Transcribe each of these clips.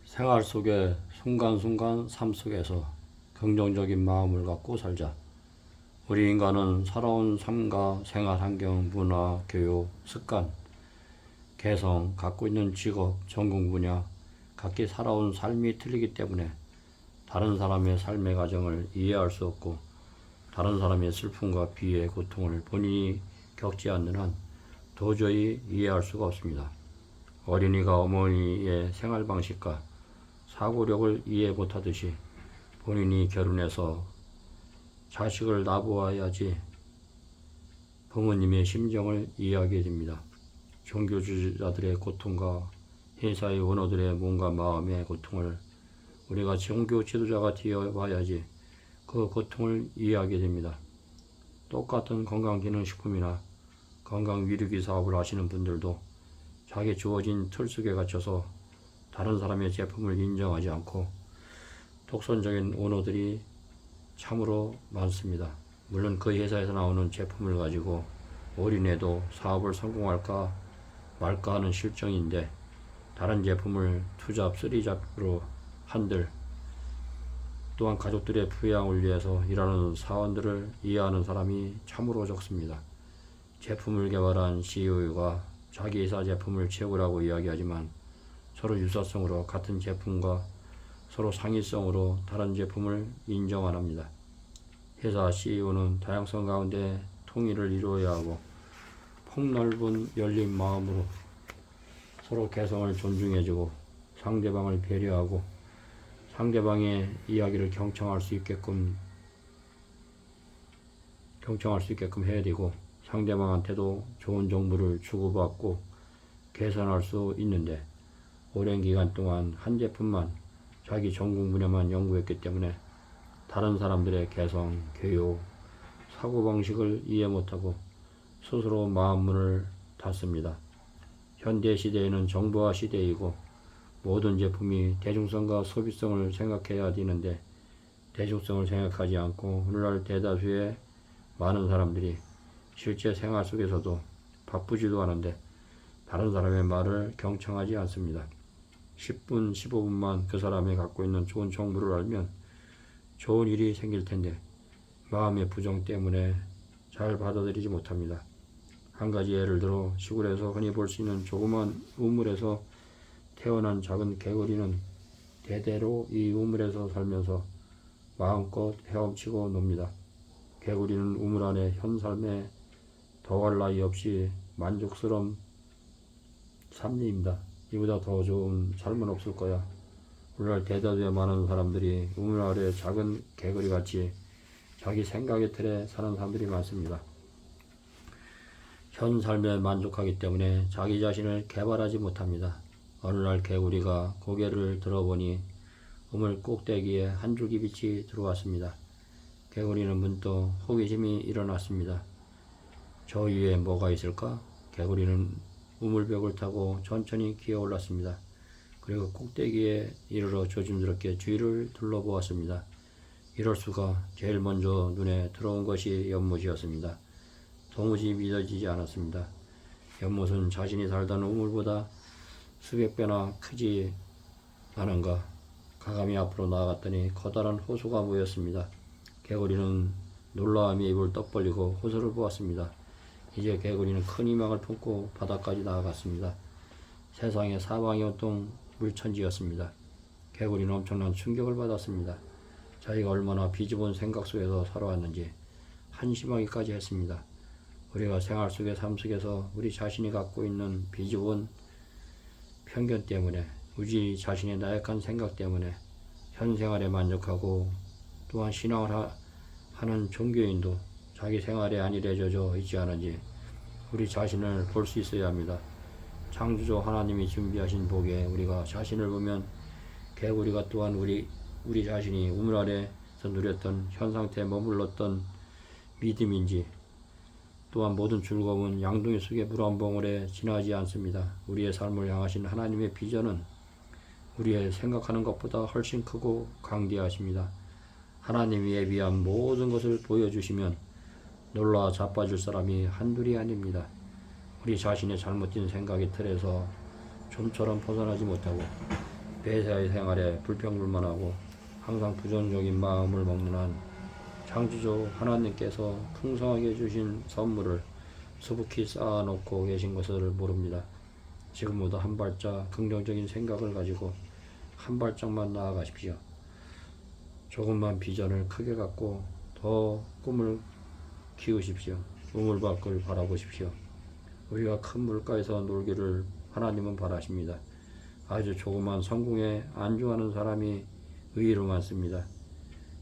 생활 속의 순간순간 삶 속에서 긍정적인 마음을 갖고 살자. 우리 인간은 살아온 삶과 생활 환경, 문화, 교육, 습관, 개성, 갖고 있는 직업, 전공 분야, 각기 살아온 삶이 틀리기 때문에 다른 사람의 삶의 과정을 이해할 수 없고 다른 사람의 슬픔과 비애, 고통을 본인이 겪지 않는 한 도저히 이해할 수가 없습니다. 어린이가 어머니의 생활 방식과 사고력을 이해 못하듯이 본인이 결혼해서 자식을 낳아야지 부모님의 심정을 이해하게 됩니다. 종교 지도자들의 고통과 회사의 원어들의 몸과 마음의 고통을 우리가 종교 지도자가 되어봐야지 그 고통을 이해하게 됩니다. 똑같은 건강기능식품이나 건강위르기 사업을 하시는 분들도 자기 주어진 틀 속에 갇혀서 다른 사람의 제품을 인정하지 않고 독선적인 오너들이 참으로 많습니다. 물론 그 회사에서 나오는 제품을 가지고 올인해도 사업을 성공할까 말까 하는 실정인데 다른 제품을 투잡, 쓰리잡으로 한들 또한 가족들의 부양을 위해서 일하는 사원들을 이해하는 사람이 참으로 적습니다. 제품을 개발한 CEO가 자기 회사 제품을 최고라고 이야기하지만 서로 유사성으로 같은 제품과 서로 상위성으로 다른 제품을 인정 안 합니다. 회사 CEO는 다양성 가운데 통일을 이루어야 하고 폭넓은 열린 마음으로 서로 개성을 존중해주고 상대방을 배려하고 상대방의 이야기를 경청할 수 있게끔 해야 되고 상대방한테도 좋은 정보를 주고받고 개선할 수 있는데 오랜 기간 동안 한 제품만 자기 전공 분야만 연구했기 때문에 다른 사람들의 개성, 교육, 사고방식을 이해 못하고 스스로 마음문을 닫습니다. 현대 시대에는 정보화 시대이고 모든 제품이 대중성과 소비성을 생각해야 되는데 대중성을 생각하지 않고 오늘날 대다수의 많은 사람들이 실제 생활 속에서도 바쁘지도 않은데 다른 사람의 말을 경청하지 않습니다. 10분, 15분만 그 사람이 갖고 있는 좋은 정보를 알면 좋은 일이 생길 텐데 마음의 부정 때문에 잘 받아들이지 못합니다. 한 가지 예를 들어 시골에서 흔히 볼 수 있는 조그만 우물에서 태어난 작은 개구리는 대대로 이 우물에서 살면서 마음껏 헤엄치고 놉니다. 개구리는 우물 안에 현 삶에 더할 나위 없이 만족스러운 삶입니다. 이보다 더 좋은 삶은 없을 거야. 오늘날 대다수의 많은 사람들이 우물 아래 작은 개구리같이 자기 생각의 틀에 사는 사람들이 많습니다. 현 삶에 만족하기 때문에 자기 자신을 개발하지 못합니다. 어느 날 개구리가 고개를 들어보니 우물 꼭대기에 한 줄기 빛이 들어왔습니다. 개구리는 문득 호기심이 일어났습니다. 저 위에 뭐가 있을까? 개구리는 우물벽을 타고 천천히 기어 올랐습니다. 그리고 꼭대기에 이르러 조심스럽게 주위를 둘러보았습니다. 이럴 수가. 제일 먼저 눈에 들어온 것이 연못이었습니다. 도무지 믿어지지 않았습니다. 연못은 자신이 살던 우물보다 수백 배나 크지 않은가. 가감히 앞으로 나아갔더니 커다란 호수가 보였습니다. 개구리는 놀라움에 입을 떡 벌리고 호수를 보았습니다. 이제 개구리는 큰 희망을 품고 바다까지 나아갔습니다. 세상에 사방이 온통 물천지였습니다. 개구리는 엄청난 충격을 받았습니다. 자기가 얼마나 비집은 생각 속에서 살아왔는지 한심하기까지 했습니다. 우리가 생활 속의 삶 속에서 우리 자신이 갖고 있는 비집은 편견 때문에 우리 자신의 나약한 생각 때문에 현 생활에 만족하고 또한 신앙을 하는 종교인도 자기 생활에 안일해져 있지 않은지 우리 자신을 볼 수 있어야 합니다. 창조주 하나님이 준비하신 복에 우리가 자신을 보면 개구리가 또한 우리 자신이 우물 아래서 누렸던 현 상태에 머물렀던 믿음인지 또한 모든 즐거움은 양동이 속의 물 한 봉우리에 지나지 않습니다. 우리의 삶을 향하신 하나님의 비전은 우리의 생각하는 것보다 훨씬 크고 강대하십니다. 하나님이 예비한 모든 것을 보여주시면 놀라 자빠질 사람이 한둘이 아닙니다. 우리 자신의 잘못된 생각의 틀에서 좀처럼 벗어나지 못하고 매사의 생활에 불평불만하고 항상 부정적인 마음을 먹는 한 창조주 하나님께서 풍성하게 주신 선물을 수북히 쌓아놓고 계신 것을 모릅니다. 지금보다 한 발짝 긍정적인 생각을 가지고 한 발짝만 나아가십시오. 조금만 비전을 크게 갖고 더 꿈을 키우십시오. 우물 밖을 바라보십시오. 우리가 큰 물가에서 놀기를 하나님은 바라십니다. 아주 조그만 성공에 안주하는 사람이 의의로 많습니다.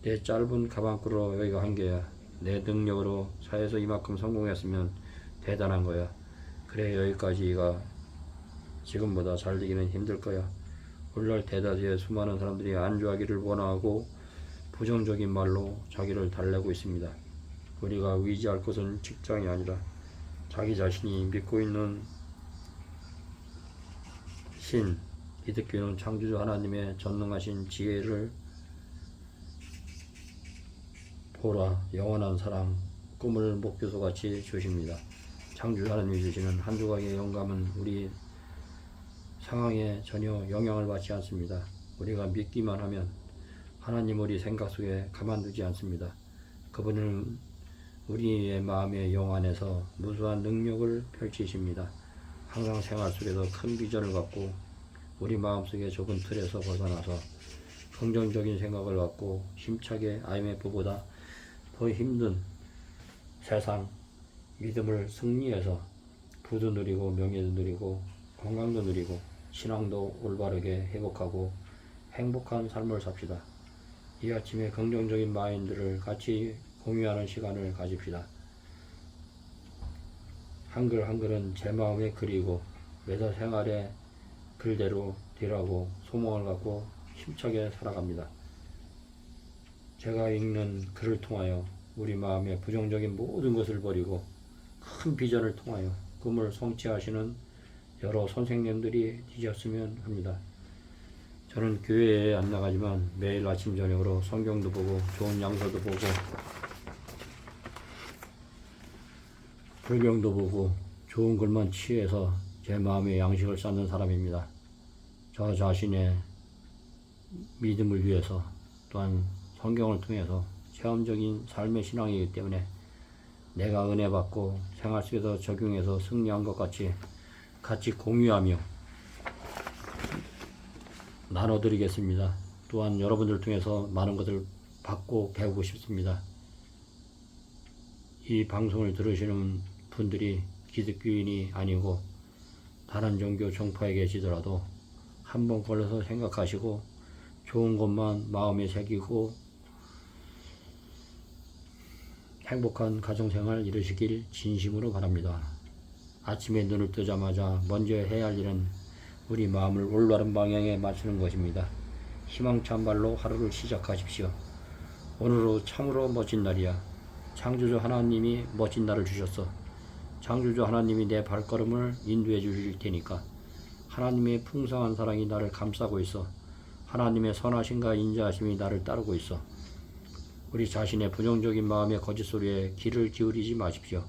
내 짧은 가방꾸러 여기가 한계야. 내 능력으로 사회에서 이만큼 성공했으면 대단한 거야. 그래 여기까지가 지금보다 잘 되기는 힘들 거야. 오늘날 대다수의 수많은 사람들이 안주하기를 원하고 부정적인 말로 자기를 달래고 있습니다. 우리가 의지할 것은 직장이 아니라 자기 자신이 믿고 있는 신, 기독교는 창조주 하나님의 전능하신 지혜를 보라 영원한 사랑, 꿈을 목표소같이 주십니다. 창조주 하나님이 주시는 한 조각의 영감은 우리 상황에 전혀 영향을 받지 않습니다. 우리가 믿기만 하면 하나님 우리 생각 속에 가만두지 않습니다. 그분은 우리의 마음의 영 안에서 무수한 능력을 펼치십니다. 항상 생활 속에서 큰 비전을 갖고 우리 마음속의 좁은 틀에서 벗어나서 긍정적인 생각을 갖고 힘차게 IMF보다 더 힘든 세상 믿음을 승리해서 부도 누리고 명예도 누리고 건강도 누리고 신앙도 올바르게 회복하고 행복한 삶을 삽시다. 이 아침에 긍정적인 마인드를 같이 공유하는 시간을 가집시다. 한글 한글은 제 마음에 그리고 매사 생활에 글대로 딜하고 소망을 갖고 힘차게 살아갑니다. 제가 읽는 글을 통하여 우리 마음의 부정적인 모든 것을 버리고 큰 비전을 통하여 꿈을 성취하시는 여러 선생님들이 되셨으면 합니다. 저는 교회에 안 나가지만 매일 아침 저녁으로 성경도 보고 좋은 양서도 보고 불경도 보고 좋은 글만 취해서 제 마음의 양식을 쌓는 사람입니다. 저 자신의 믿음을 위해서 또한 성경을 통해서 체험적인 삶의 신앙이기 때문에 내가 은혜 받고 생활 속에서 적용해서 승리한 것 같이 공유하며 나눠드리겠습니다. 또한 여러분들 통해서 많은 것을 받고 배우고 싶습니다. 이 방송을 들으시는 분들이 기독교인이 아니고 다른 종교 종파에 계시더라도 한번 걸러서 생각하시고 좋은 것만 마음에 새기고 행복한 가정생활 이루시길 진심으로 바랍니다. 아침에 눈을 뜨자마자 먼저 해야 할 일은 우리 마음을 올바른 방향에 맞추는 것입니다. 희망찬 발로 하루를 시작하십시오. 오늘은 참으로 멋진 날이야. 창조주 하나님이 멋진 날을 주셨어. 창조주 하나님이 내 발걸음을 인도해 주실 테니까. 하나님의 풍성한 사랑이 나를 감싸고 있어. 하나님의 선하심과 인자하심이 나를 따르고 있어. 우리 자신의 부정적인 마음의 거짓 소리에 귀를 기울이지 마십시오.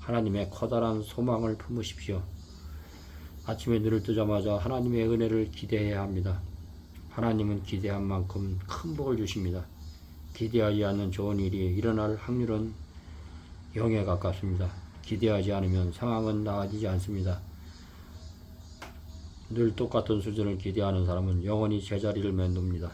하나님의 커다란 소망을 품으십시오. 아침에 눈을 뜨자마자 하나님의 은혜를 기대해야 합니다. 하나님은 기대한 만큼 큰 복을 주십니다. 기대하지 않는 좋은 일이 일어날 확률은 0에 가깝습니다. 기대하지 않으면 상황은 나아지지 않습니다. 늘 똑같은 수준을 기대하는 사람은 영원히 제자리를 맴돕니다.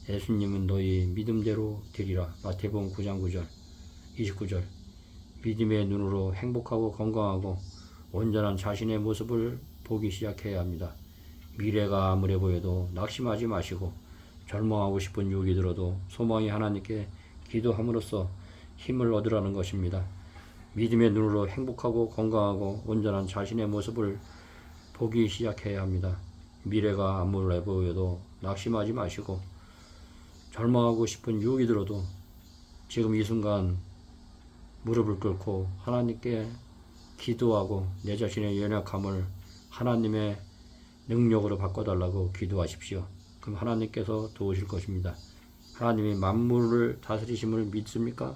예수님은 너희 믿음대로 되리라. 마태복음 9장 9절 29절. 믿음의 눈으로 행복하고 건강하고 온전한 자신의 모습을 보기 시작해야 합니다. 미래가 암울해 보여도 낙심하지 마시고 절망하고 싶은 유혹이 들어도 소망이 하나님께 기도함으로써 힘을 얻으라는 것입니다. 믿음의 눈으로 행복하고 건강하고 온전한 자신의 모습을 보기 시작해야 합니다. 미래가 암울해 보여도 낙심하지 마시고 절망하고 싶은 유혹이 들어도 지금 이 순간 무릎을 꿇고 하나님께 기도하고 내 자신의 연약함을 하나님의 능력으로 바꿔달라고 기도하십시오. 그럼 하나님께서 도우실 것입니다. 하나님이 만물을 다스리심을 믿습니까?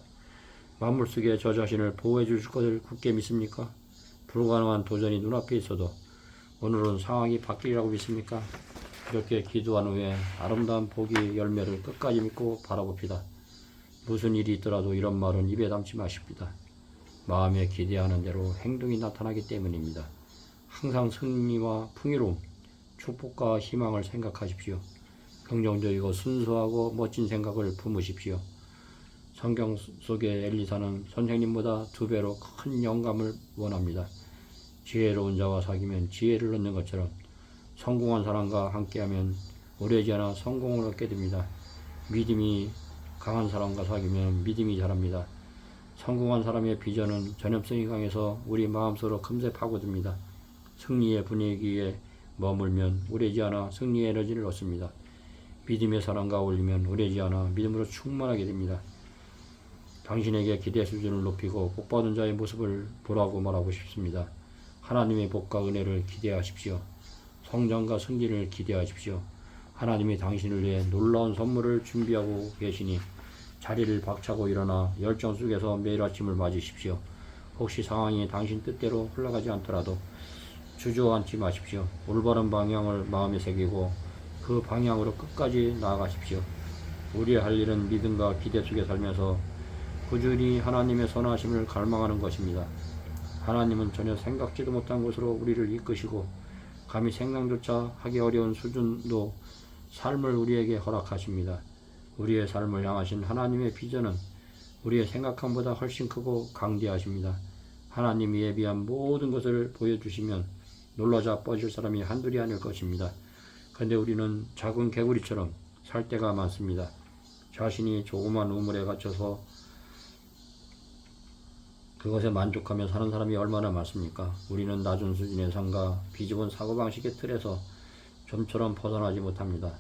만물 속에 저 자신을 보호해 주실 것을 굳게 믿습니까? 불가능한 도전이 눈앞에 있어도 오늘은 상황이 바뀌리라고 믿습니까? 이렇게 기도한 후에 아름다운 복의 열매를 끝까지 믿고 바라봅시다. 무슨 일이 있더라도 이런 말은 입에 담지 마십니다. 마음에 기대하는 대로 행동이 나타나기 때문입니다. 항상 승리와 풍요로움, 축복과 희망을 생각하십시오. 긍정적이고 순수하고 멋진 생각을 품으십시오. 성경 속의 엘리사는 선생님보다 2배로 큰 영감을 원합니다. 지혜로운 자와 사귀면 지혜를 얻는 것처럼 성공한 사람과 함께하면 오래지 않아 성공을 얻게 됩니다. 믿음이 강한 사람과 사귀면 믿음이 자랍니다. 성공한 사람의 비전은 전염성이 강해서 우리 마음속으로 금세 파고듭니다. 승리의 분위기에 머물면 오래지 않아 승리의 에너지를 얻습니다. 믿음의 사람과 어울리면 오래지 않아 믿음으로 충만하게 됩니다. 당신에게 기대 수준을 높이고 복받은 자의 모습을 보라고 말하고 싶습니다. 하나님의 복과 은혜를 기대하십시오. 성장과 승리를 기대하십시오. 하나님이 당신을 위해 놀라운 선물을 준비하고 계시니 자리를 박차고 일어나 열정 속에서 매일 아침을 맞으십시오. 혹시 상황이 당신 뜻대로 흘러가지 않더라도 주저앉지 마십시오. 올바른 방향을 마음에 새기고 그 방향으로 끝까지 나아가십시오. 우리의 할 일은 믿음과 기대 속에 살면서 꾸준히 하나님의 선하심을 갈망하는 것입니다. 하나님은 전혀 생각지도 못한 곳으로 우리를 이끄시고 감히 생각조차 하기 어려운 수준도 삶을 우리에게 허락하십니다. 우리의 삶을 향하신 하나님의 비전은 우리의 생각함보다 훨씬 크고 강대하십니다. 하나님이 예비한 모든 것을 보여주시면 놀라 자빠질 사람이 한둘이 아닐 것입니다. 그런데 우리는 작은 개구리처럼 살 때가 많습니다. 자신이 조그만 우물에 갇혀서 그것에 만족하며 사는 사람이 얼마나 많습니까? 우리는 낮은 수준의 삶과 비좁은 사고방식의 틀에서 좀처럼 벗어나지 못합니다.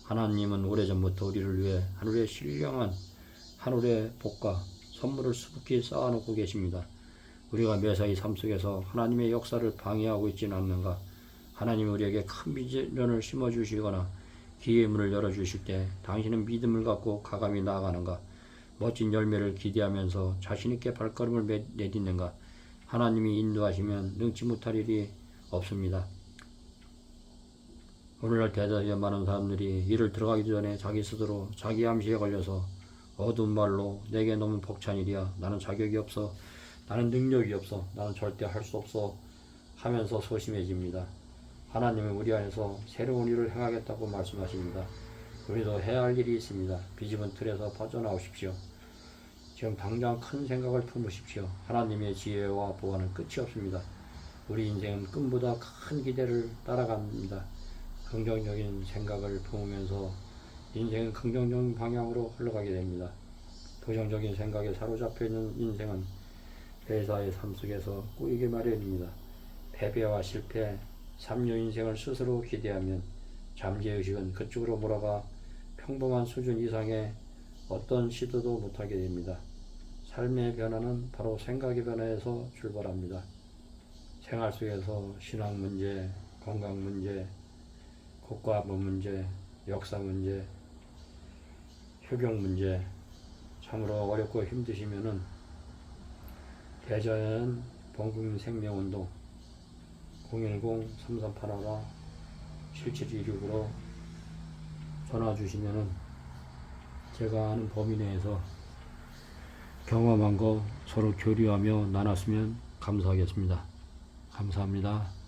하나님은 오래전부터 우리를 위해 하늘의 신령한 하늘의 복과 선물을 수북히 쌓아놓고 계십니다. 우리가 매사에 삶 속에서 하나님의 역사를 방해하고 있지는 않는가? 하나님이 우리에게 큰 비전을 심어주시거나 기회의 문을 열어주실 때 당신은 믿음을 갖고 가감히 나아가는가? 멋진 열매를 기대하면서 자신있게 발걸음을 내딛는가? 하나님이 인도하시면 능치 못할 일이 없습니다. 오늘날 대다수의 많은 사람들이 일을 들어가기 전에 자기 스스로 자기 암시에 걸려서 어두운 말로 내게 너무 벅찬 일이야. 나는 자격이 없어. 나는 능력이 없어. 나는 절대 할 수 없어. 하면서 소심해집니다. 하나님은 우리 안에서 새로운 일을 행하겠다고 말씀하십니다. 우리도 해야 할 일이 있습니다. 비집은 틀에서 빠져나오십시오. 지금 당장 큰 생각을 품으십시오. 하나님의 지혜와 보완은 끝이 없습니다. 우리 인생은 꿈보다 큰 기대를 따라갑니다. 긍정적인 생각을 품으면서 인생은 긍정적인 방향으로 흘러가게 됩니다. 부정적인 생각에 사로잡혀 있는 인생은 회사의 삶 속에서 꼬이게 마련입니다. 패배와 실패, 삼류 인생을 스스로 기대하면 잠재의식은 그쪽으로 몰아가 평범한 수준 이상의 어떤 시도도 못하게 됩니다. 삶의 변화는 바로 생각의 변화에서 출발합니다. 생활 속에서 신앙 문제, 건강 문제, 국가법 문제, 역사 문제, 효경 문제 참으로 어렵고 힘드시면은 대자연 범국민 생명운동 010-3381-7726으로 전화 주시면은 제가 아는 범위 내에서 경험한 거 서로 교류하며 나눴으면 감사하겠습니다. 감사합니다.